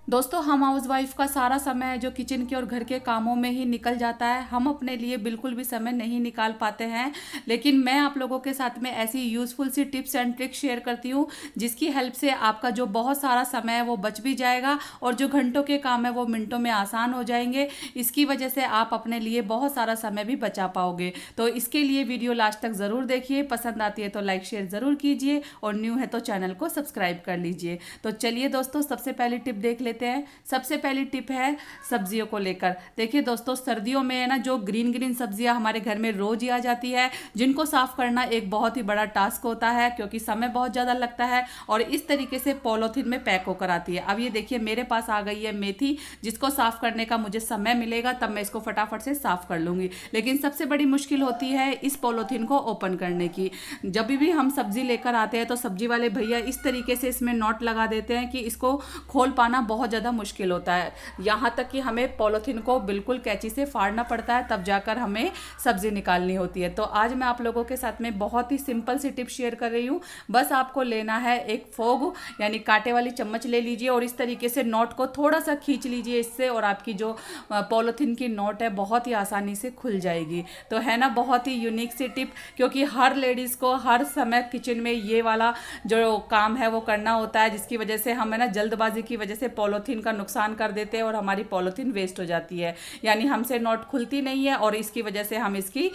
दोस्तों, हम हाउसवाइफ का सारा समय जो किचन के और घर के कामों में ही निकल जाता है। हम अपने लिए बिल्कुल भी समय नहीं निकाल पाते हैं। लेकिन मैं आप लोगों के साथ में ऐसी यूज़फुल सी टिप्स एंड ट्रिक्स शेयर करती हूँ, जिसकी हेल्प से आपका जो बहुत सारा समय है वो बच भी जाएगा और जो घंटों के काम है वो मिनटों में आसान हो जाएंगे। इसकी वजह से आप अपने लिए बहुत सारा समय भी बचा पाओगे। तो इसके लिए वीडियो लास्ट तक ज़रूर देखिए। पसंद आती है तो लाइक शेयर ज़रूर कीजिए और न्यू है तो चैनल को सब्सक्राइब कर लीजिए। तो चलिए दोस्तों, सबसे पहली टिप देख लेते हैं। सबसे पहली टिप है सब्जियों को लेकर। देखिए दोस्तों, सर्दियों में है ना, जो ग्रीन ग्रीन सब्जियां हमारे घर में रोज ही आ जाती है, जिनको साफ करना एक बहुत ही बड़ा टास्क होता है, क्योंकि समय बहुत ज़्यादा लगता है और इस तरीके से पॉलीथीन में पैक होकर आती है। अब ये देखिए, मेरे पास आ गई है मेथी, जिसको साफ करने का मुझे समय मिलेगा तब मैं इसको फटाफट से साफ कर लूंगी। लेकिन सबसे बड़ी मुश्किल होती है इस पॉलीथीन को ओपन करने की। जब भी हम सब्जी लेकर आते हैं तो सब्जी वाले भैया इस तरीके से इसमें नॉट लगा देते हैं कि इसको खोल पाना बहुत ज़्यादा मुश्किल होता है। यहाँ तक कि हमें पॉलीथीन को बिल्कुल कैंची से फाड़ना पड़ता है, तब जाकर हमें सब्जी निकालनी होती है। तो आज मैं आप लोगों के साथ में बहुत ही सिंपल सी टिप शेयर कर रही हूँ। बस आपको लेना है एक फोग यानी कांटे वाली चम्मच ले लीजिए और इस तरीके से नॉट को थोड़ा सा खींच लीजिए इससे, और आपकी जो पॉलीथीन की नॉट है बहुत ही आसानी से खुल जाएगी। तो है ना बहुत ही यूनिक सी टिप, क्योंकि हर लेडीज़ को हर समय किचन में ये वाला जो काम है वो करना होता है, जिसकी वजह से हम है ना जल्दबाजी की वजह से पॉलीथीन का नुकसान कर देते हैं और हमारी पॉलीथीन वेस्ट हो जाती है। यानी हमसे नॉट खुलती नहीं है और इसकी वजह से हम इसकी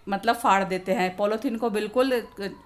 मतलब फाड़ देते हैं, पॉलीथीन को बिल्कुल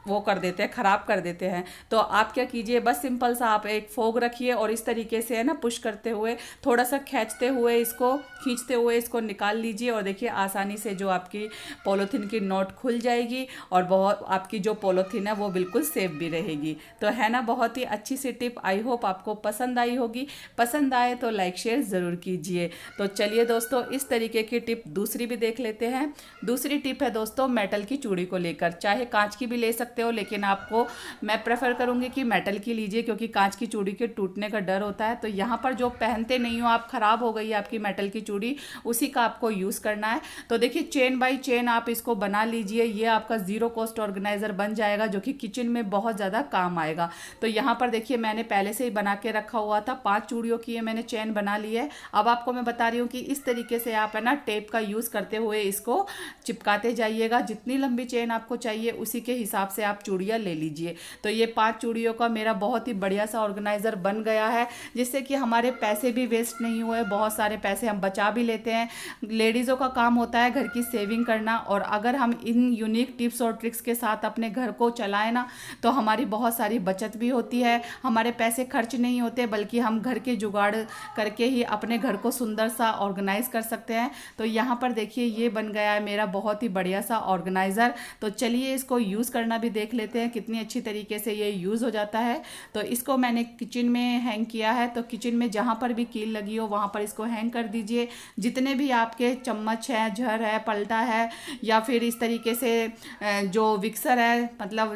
वो कर देते हैं, ख़राब कर देते हैं। तो आप क्या कीजिए, बस सिंपल सा आप एक फोग रखिए और इस तरीके से है ना पुश करते हुए, थोड़ा सा खींचते हुए इसको निकाल लीजिए और देखिए आसानी से जो आपकी पॉलीथीन की नॉट खुल जाएगी और बहुत आपकी जो पॉलीथीन है वो बिल्कुल सेफ भी रहेगी। तो है ना बहुत ही अच्छी सी टिप। आई होप आपको पसंद आई होगी। पसंद आए तो लाइक शेयर ज़रूर कीजिए। तो चलिए दोस्तों, इस तरीके की टिप दूसरी भी देख लेते हैं। दूसरी टिप है दोस्तों मेटल की चूड़ी को लेकर। चाहे कांच की भी ले सकते हो, लेकिन आपको मैं प्रेफर करूंगी कि मेटल की लीजिए, क्योंकि कांच की चूड़ी के टूटने का डर होता है। तो यहाँ पर जो पहनते नहीं हो आप, ख़राब हो गई है आपकी मेटल की चूड़ी, उसी का आपको यूज़ करना है। तो देखिए चेन बाई चेन आप इसको बना लीजिए। ये आपका ज़ीरो कॉस्ट ऑर्गेनाइज़र बन जाएगा, जो कि किचन में बहुत ज़्यादा काम आएगा। तो यहाँ पर देखिए मैंने पहले से ही बना के रखा हुआ था, 5 चूड़ियों की मैंने चेन बना ली है। अब आपको मैं बता रही हूँ कि इस तरीके से आप है ना टेप का यूज़ करते हुए इसको चिपकाते जाइएगा। जितनी लंबी चेन आपको चाहिए उसी के हिसाब से आप चूड़ियाँ ले लीजिए। तो ये 5 चूड़ियों का मेरा बहुत ही बढ़िया सा ऑर्गेनाइज़र बन गया है, जिससे कि हमारे पैसे भी वेस्ट नहीं हुए, बहुत सारे पैसे हम बचा भी लेते हैं। लेडीज़ों का काम होता है घर की सेविंग करना, और अगर हम इन यूनिक टिप्स और ट्रिक्स के साथ अपने घर को चलाएं ना, तो हमारी बहुत सारी बचत भी होती है, हमारे पैसे खर्च नहीं होते, बल्कि हम घर के जुगाड़ करके ही अपने घर को सुंदर सा ऑर्गेनाइज कर सकते हैं। तो यहाँ पर देखिए ये बन गया है मेरा बहुत ही बढ़िया सा ऑर्गेनाइज़र। तो चलिए इसको यूज़ करना भी देख लेते हैं, कितनी अच्छी तरीके से ये यूज़ हो जाता है। तो इसको मैंने किचन में हैंग किया है। तो किचन में जहाँ पर भी कील लगी हो वहाँ पर इसको हैंग कर दीजिए। जितने भी आपके चम्मच है, झर है, पलटा है, या फिर इस तरीके से जो विक्सर है, मतलब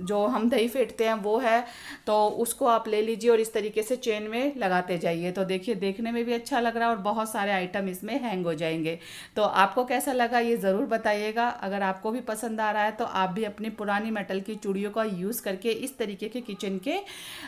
जो हम दही फेंटते हैं वो है, तो उसको आप ले लीजिए और इस तरीके से चेन में लगाते जाइए। तो देखिए देखने में भी अच्छा लग रहा है और बहुत सारे आइटम इसमें हैंग हो जाएंगे। तो आपको कैसा लगा ये ज़रूर बताइएगा। अगर आपको भी पसंद आ रहा है तो आप भी अपनी पुरानी मेटल की चूड़ियों का यूज़ करके इस तरीके के किचन के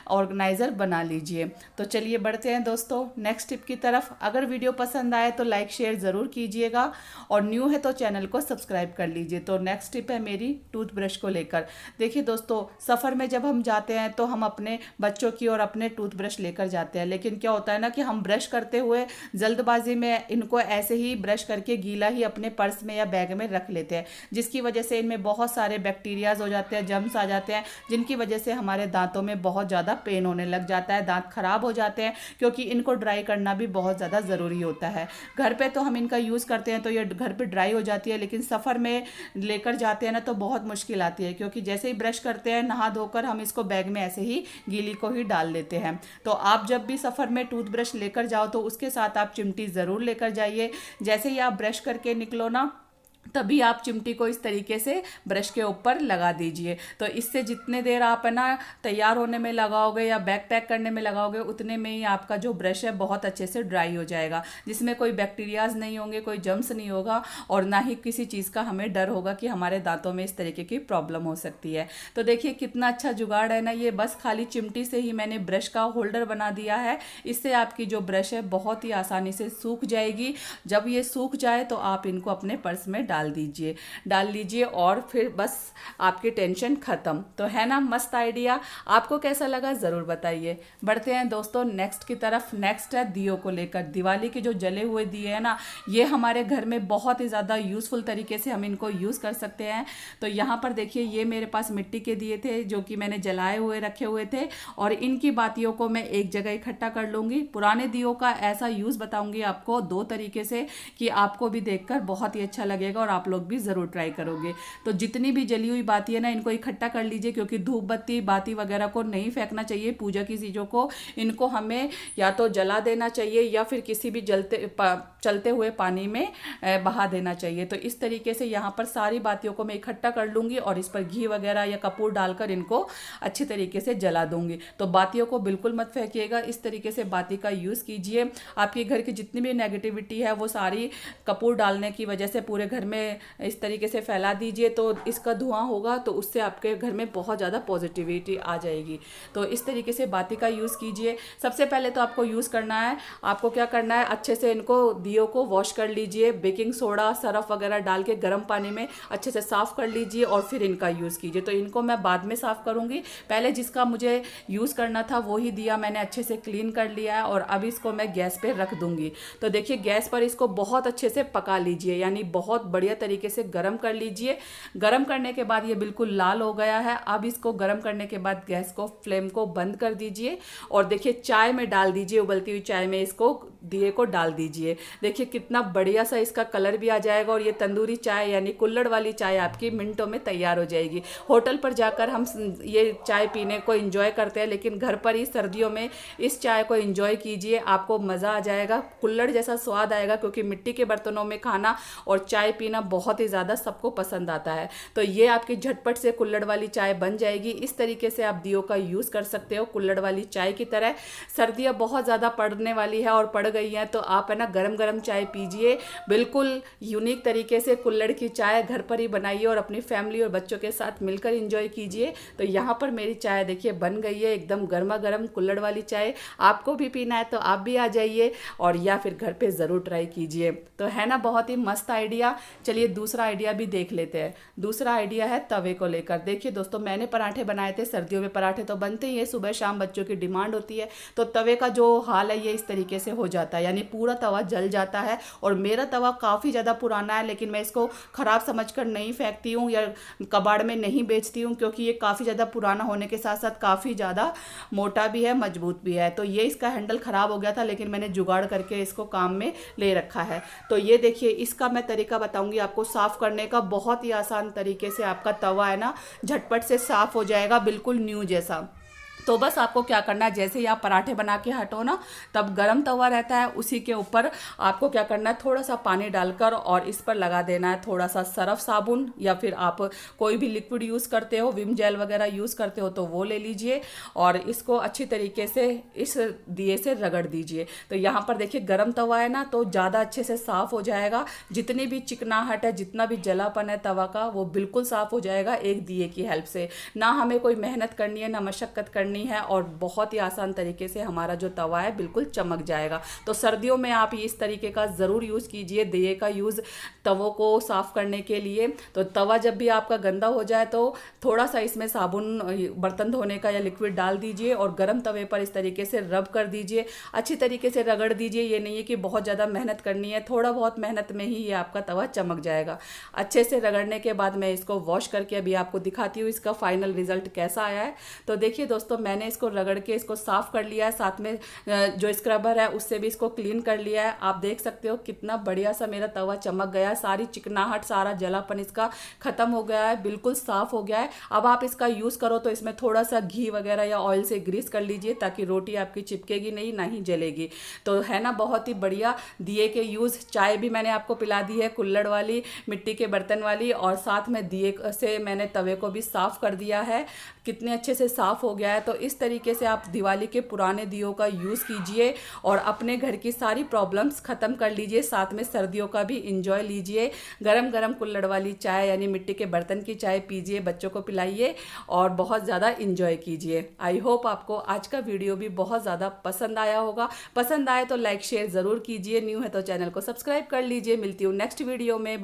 ऑर्गेनाइज़र बना लीजिए। तो चलिए बढ़ते हैं दोस्तों नेक्स्ट टिप की तरफ। अगर वीडियो पसंद आए तो लाइक शेयर ज़रूर कीजिएगा और न्यू है तो चैनल को सब्सक्राइब कर लीजिए। तो नेक्स्ट टिप है मेरी टूथब्रश को लेकर। देखिए दोस्तों, सफ़र में जब हम जाते हैं तो हम अपने बच्चों की और अपने टूथब्रश लेकर जाते हैं, लेकिन क्या होता है ना कि हम ब्रश करते हुए जल्दबाजी में इनको ऐसे ही ब्रश करके गीला ही अपने पर्स में या बैग में रख लेते हैं, जिसकी वजह से इनमें बहुत सारे बैक्टीरियाज हो जाते हैं, जर्म्स आ जाते हैं, जिनकी वजह से हमारे दांतों में बहुत ज़्यादा पेन होने लग जाता है, दांत खराब हो जाते हैं, क्योंकि इनको ड्राई करना भी बहुत ज़्यादा ज़रूरी होता है। घर पे तो हम इनका यूज़ करते हैं तो ये घर पे ड्राई हो जाती है, लेकिन सफ़र में लेकर जाते हैं ना तो बहुत मुश्किल आती है, क्योंकि जैसे ही ब्रश करते हैं नहा धोकर हम इसको बैग में ऐसे ही गीली को ही डाल देते हैं। तो आप जब भी सफ़र में टूथब्रश लेकर जाओ तो उसके साथ आप चिमटी ज़रूर लेकर जाइए। जैसे ही आप ब्रश करके निकलो ना, तभी आप चिमटी को इस तरीके से ब्रश के ऊपर लगा दीजिए। तो इससे जितने देर आप है ना तैयार होने में लगाओगे या बैक पैक करने में लगाओगे, उतने में ही आपका जो ब्रश है बहुत अच्छे से ड्राई हो जाएगा, जिसमें कोई बैक्टीरियाज नहीं होंगे, कोई जर्म्स नहीं होगा, और ना ही किसी चीज़ का हमें डर होगा कि हमारे दांतों में इस तरीके की प्रॉब्लम हो सकती है। तो देखिए कितना अच्छा जुगाड़ है ना ये, बस खाली चिमटी से ही मैंने ब्रश का होल्डर बना दिया है। इससे आपकी जो ब्रश है बहुत ही आसानी से सूख जाएगी। जब ये सूख जाए तो आप इनको अपने पर्स में डाल लीजिए और फिर बस आपकी टेंशन ख़त्म। तो है ना मस्त आइडिया, आपको कैसा लगा ज़रूर बताइए। बढ़ते हैं दोस्तों नेक्स्ट की तरफ। नेक्स्ट है दियों को लेकर। दिवाली के जो जले हुए दिए हैं ना, ये हमारे घर में बहुत ही ज़्यादा यूज़फुल तरीके से हम इनको यूज़ कर सकते हैं। तो यहाँ पर देखिए ये मेरे पास मिट्टी के दिए थे जो कि मैंने जलाए हुए रखे हुए थे, और इनकी बातियों को मैं एक जगह इकट्ठा कर लूँगी। पुराने दियों का ऐसा यूज़ बताऊँगी आपको दो तरीके से कि आपको भी देखकर बहुत ही अच्छा लगेगा और आप लोग भी ज़रूर ट्राई करोगे। तो जितनी भी जली हुई बाती है ना, इनको इकट्ठा कर लीजिए, क्योंकि धूप बत्ती बाती वगैरह को नहीं फेंकना चाहिए, पूजा की चीज़ों को इनको हमें या तो जला देना चाहिए या फिर किसी भी चलते हुए पानी में बहा देना चाहिए। तो इस तरीके से यहाँ पर सारी बातियों को मैं इकट्ठा कर लूँगी और इस पर घी वगैरह या कपूर डालकर इनको अच्छी तरीके से जला दूँगी। तो बातियों को बिल्कुल मत फेंकिएगा, इस तरीके से बाती का यूज़ कीजिए। आपके घर की जितनी भी नेगेटिविटी है वो सारी कपूर डालने की वजह से पूरे घर में इस तरीके से फैला दीजिए। तो इसका धुआं होगा तो उससे आपके घर में बहुत ज़्यादा पॉजिटिविटी आ जाएगी। तो इस तरीके से बाती का यूज़ कीजिए। सबसे पहले तो आपको यूज़ करना है, आपको क्या करना है, अच्छे से इनको दियों को वॉश कर लीजिए, बेकिंग सोडा सरफ वगैरह डाल के गर्म पानी में अच्छे से साफ़ कर लीजिए और फिर इनका यूज़ कीजिए। तो इनको मैं बाद में साफ़ करूँगी, पहले जिसका मुझे यूज़ करना था वही दिया मैंने अच्छे से क्लीन कर लिया है और अब इसको मैं गैस पे रख दूँगी। तो देखिए गैस पर इसको बहुत अच्छे से पका लीजिए, यानी बहुत बढ़िया तरीके से गरम कर लीजिए। गरम करने के बाद ये बिल्कुल लाल हो गया है। अब इसको गरम करने के बाद गैस को फ्लेम को बंद कर दीजिए और देखिए चाय में डाल दीजिए, उबलती हुई चाय में इसको दिए को डाल दीजिए। देखिए कितना बढ़िया सा इसका कलर भी आ जाएगा और ये तंदूरी चाय यानी कुल्हड़ वाली चाय आपकी मिनटों में तैयार हो जाएगी। होटल पर जाकर हम ये चाय पीने को एंजॉय करते हैं, लेकिन घर पर ही सर्दियों में इस चाय को एंजॉय कीजिए, आपको मज़ा आ जाएगा, कुल्हड़ जैसा स्वाद आएगा, क्योंकि मिट्टी के बर्तनों में खाना और चाय पीना बहुत ही ज़्यादा सबको पसंद आता है। तो ये आपकी झटपट से कुल्हड़ वाली चाय बन जाएगी। इस तरीके से आप दियों का यूज़ कर सकते हो कुल्हड़ वाली चाय की तरह। सर्दियाँ बहुत ज़्यादा पड़ने वाली है और पड़ गई हैं, तो आप है ना गरम गरम चाय पीजिए, बिल्कुल यूनिक तरीके से कुल्हड़ की चाय घर पर ही बनाइए और अपनी फैमिली और बच्चों के साथ मिलकर एंजॉय कीजिए। तो यहाँ पर मेरी चाय देखिए बन गई है, एकदम गर्मा गर्म कुल्हड़ वाली चाय। आपको भी पीना है तो आप भी आ जाइए और या फिर घर पे ज़रूर ट्राई कीजिए। तो है ना बहुत ही मस्त आइडिया। चलिए दूसरा आइडिया भी देख लेते हैं। दूसरा आइडिया है तवे को लेकर। देखिए दोस्तों मैंने पराठे बनाए थे, सर्दियों में पराठे तो बनते ही है, सुबह शाम बच्चों की डिमांड होती है। तो तवे का जो हाल है ये इस तरीके से हो जाता है, यानी पूरा तवा जल जाता है। और मेरा तवा काफ़ी ज़्यादा पुराना है, लेकिन मैं इसको ख़राब समझकर नहीं फेंकती हूँ या कबाड़ में नहीं बेचती हूँ, क्योंकि ये काफ़ी ज़्यादा पुराना होने के साथ साथ काफ़ी ज़्यादा मोटा भी है, मजबूत भी है। तो ये इसका हैंडल ख़राब हो गया था, लेकिन मैंने जुगाड़ करके इसको काम में ले रखा है। तो ये देखिए इसका मैं तरीका बताऊंगी आपको साफ़ करने का। बहुत ही आसान तरीके से आपका तवा है ना झटपट से साफ़ हो जाएगा, बिल्कुल न्यू जैसा। तो बस आपको क्या करना है, जैसे ही आप पराठे बना के हटो ना, तब गरम तवा रहता है, उसी के ऊपर आपको क्या करना है, थोड़ा सा पानी डालकर और इस पर लगा देना है थोड़ा सा सरफ साबुन, या फिर आप कोई भी लिक्विड यूज़ करते हो, विम जेल वगैरह यूज़ करते हो तो वो ले लीजिए और इसको अच्छी तरीके से इस दिए से रगड़ दीजिए। तो यहाँ पर देखिए गरम तवा है ना, तो ज़्यादा अच्छे से साफ़ हो जाएगा। जितनी भी चिकनाहट है, जितना भी जलापन है तवा का, वो बिल्कुल साफ़ हो जाएगा एक दिए की हेल्प से। ना हमें कोई मेहनत करनी है, ना मशक्क़त करनी है, और बहुत ही आसान तरीके से हमारा जो तवा है बिल्कुल चमक जाएगा। तो सर्दियों में आप इस तरीके का ज़रूर यूज़ कीजिए, दिए का यूज़ तवों को साफ़ करने के लिए। तो तवा जब भी आपका गंदा हो जाए तो थोड़ा सा इसमें साबुन बर्तन धोने का या लिक्विड डाल दीजिए और गर्म तवे पर इस तरीके से रब कर दीजिए, अच्छी तरीके से रगड़ दीजिए। ये नहीं है कि बहुत ज़्यादा मेहनत करनी है, थोड़ा बहुत मेहनत में ही ये आपका तवा चमक जाएगा। अच्छे से रगड़ने के बाद मैं इसको वॉश करके अभी आपको दिखाती हूँ इसका फाइनल रिजल्ट कैसा आया है। तो देखिए दोस्तों मैंने इसको रगड़ के इसको साफ़ कर लिया है, साथ में जो स्क्रबर है उससे भी इसको क्लीन कर लिया है। आप देख सकते हो कितना बढ़िया सा मेरा तवा चमक गया है, सारी चिकनाहट, सारा जलापन इसका ख़त्म हो गया है, बिल्कुल साफ़ हो गया है। अब आप इसका यूज़ करो तो इसमें थोड़ा सा घी वगैरह या ऑयल से ग्रीस कर लीजिए ताकि रोटी आपकी चिपकेगी नहीं, ना ही जलेगी। तो है ना बहुत ही बढ़िया दिए के यूज़। चाय भी मैंने आपको पिला दी है कुल्हड़ वाली, मिट्टी के बर्तन वाली, और साथ में दिए से मैंने तवे को भी साफ़ कर दिया है, कितने अच्छे से साफ़ हो गया है। तो इस तरीके से आप दिवाली के पुराने दियों का यूज़ कीजिए और अपने घर की सारी प्रॉब्लम्स ख़त्म कर लीजिए, साथ में सर्दियों का भी इंजॉय लीजिए। गरम गरम कुल्हड़ वाली चाय यानी मिट्टी के बर्तन की चाय पीजिए, बच्चों को पिलाइए और बहुत ज़्यादा इंजॉय कीजिए। आई होप आपको आज का वीडियो भी बहुत ज़्यादा पसंद आया होगा। पसंद आए तो लाइक शेयर ज़रूर कीजिए, न्यू है तो चैनल को सब्सक्राइब कर लीजिए। मिलती हूँ नेक्स्ट वीडियो में।